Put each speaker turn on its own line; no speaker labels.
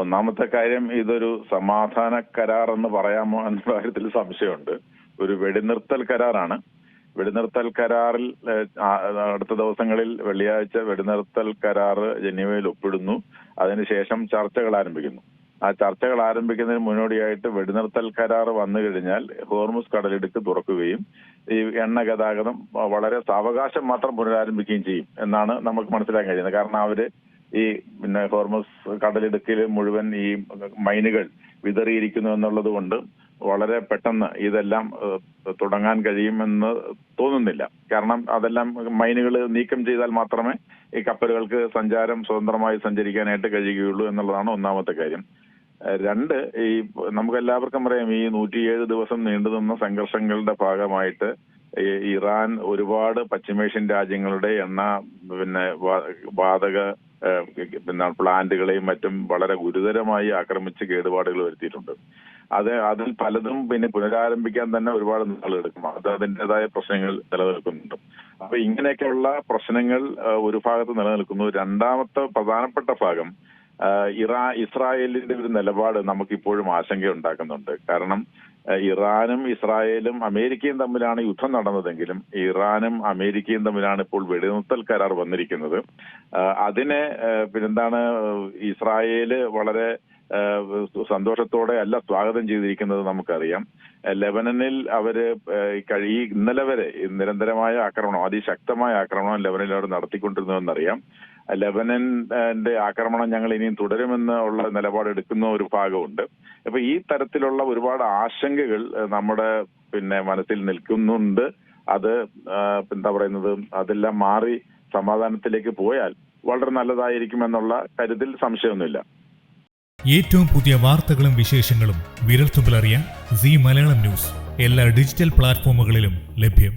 ഒന്നാമത്തെ കാര്യം, ഇതൊരു സമാധാന കരാർ എന്ന് പറയാമോ എന്ന കാര്യത്തിൽ സംശയമുണ്ട്. ഒരു വെടിനിർത്തൽ കരാറാണ്. വെടിനിർത്തൽ കരാറിൽ അടുത്ത ദിവസങ്ങളിൽ വെള്ളിയാഴ്ച വെടിനിർത്തൽ കരാർ ജനീവയിൽ ഒപ്പിടുന്നു. അതിനുശേഷം ചർച്ചകൾ ആരംഭിക്കുന്നു. ആ ചർച്ചകൾ ആരംഭിക്കുന്നതിന് മുന്നോടിയായിട്ട് വെടിനിർത്തൽ കരാർ വന്നു കഴിഞ്ഞാൽ ഹോർമുസ് കടലിടുക്ക് തുറക്കുകയും ഈ എണ്ണ ഗതാഗതം വളരെ സാവകാശം മാത്രം പുനരാരംഭിക്കുകയും ചെയ്യും എന്നാണ് നമുക്ക് മനസ്സിലാക്കാൻ കഴിയുന്നത്. കാരണം അവര് ഈ ഹോർമുസ് കടലിടുക്കിൽ മുഴുവൻ ഈ മൈനുകൾ വിതറിയിരിക്കുന്നു എന്നുള്ളത് കൊണ്ട് വളരെ പെട്ടെന്ന് ഇതെല്ലാം തുടങ്ങാൻ കഴിയുമെന്ന് തോന്നുന്നില്ല. കാരണം അതെല്ലാം മൈനുകൾ നീക്കം ചെയ്താൽ മാത്രമേ ഈ കപ്പലുകൾക്ക് സ്വതന്ത്രമായി സഞ്ചരിക്കാനായിട്ട് കഴിയുകയുള്ളൂ എന്നുള്ളതാണ് ഒന്നാമത്തെ കാര്യം. രണ്ട്, ഈ നമുക്കെല്ലാവർക്കും അറിയാം, ഈ 107 ദിവസം നീണ്ടുനിന്ന സംഘർഷങ്ങളുടെ ഭാഗമായിട്ട് ഇറാൻ ഒരുപാട് പശ്ചിമേഷ്യൻ രാജ്യങ്ങളുടെ എണ്ണ വാതക പ്ലാന്റുകളെയും മറ്റും വളരെ ഗുരുതരമായി ആക്രമിച്ച് കേടുപാടുകൾ വരുത്തിയിട്ടുണ്ട്. അതിൽ പലതും പുനരാരംഭിക്കാൻ തന്നെ ഒരുപാട് നാളെടുക്കും. അതിൻ്റെതായ പ്രശ്നങ്ങൾ നിലനിൽക്കുന്നുണ്ട്. അപ്പൊ ഇങ്ങനെയൊക്കെയുള്ള പ്രശ്നങ്ങൾ ഒരു ഭാഗത്ത് നിലനിൽക്കുന്നു. രണ്ടാമത്തെ പ്രധാനപ്പെട്ട ഭാഗം ഇസ്രായേലിന്റെ ഒരു നിലപാട് നമുക്കിപ്പോഴും ആശങ്കയുണ്ടാക്കുന്നുണ്ട്. കാരണം ഇറാനും ഇസ്രായേലും അമേരിക്കയും തമ്മിലാണ് യുദ്ധം നടന്നതെങ്കിലും ഇറാനും അമേരിക്കയും തമ്മിലാണ് ഇപ്പോൾ വെടിനിർത്തൽ കരാർ വന്നിരിക്കുന്നത്. അതിനെ ഇസ്രായേല് വളരെ സന്തോഷത്തോടെ അല്ല സ്വാഗതം ചെയ്തിരിക്കുന്നത് നമുക്കറിയാം. ലെബനനിൽ അവര് ഇന്നലെ വരെ നിരന്തരമായ ആക്രമണം, അതിശക്തമായ ആക്രമണം ലെബനനിൽ അവർ നടത്തിക്കൊണ്ടിരുന്നുവെന്നറിയാം. ലെബനന്റെ ആക്രമണം ഞങ്ങൾ ഇനിയും തുടരുമെന്ന് ഉള്ള നിലപാടെടുക്കുന്ന ഒരു ഭാഗമുണ്ട്. അപ്പൊ ഈ തരത്തിലുള്ള ഒരുപാട് ആശങ്കകൾ നമ്മുടെ മനസ്സിൽ നിൽക്കുന്നുണ്ട്. അത് അതെല്ലാം മാറി സമാധാനത്തിലേക്ക് പോയാൽ വളരെ നല്ലതായിരിക്കുമെന്നുള്ള കാര്യത്തിൽ സംശയമൊന്നുമില്ല.
ഏറ്റവും പുതിയ വാർത്തകളും വിശേഷങ്ങളും വിരൽത്തുമ്പിലറിയാൻ സീ മലയാളം ന്യൂസ് എല്ലാ ഡിജിറ്റൽ പ്ലാറ്റ്ഫോമുകളിലും ലഭ്യം.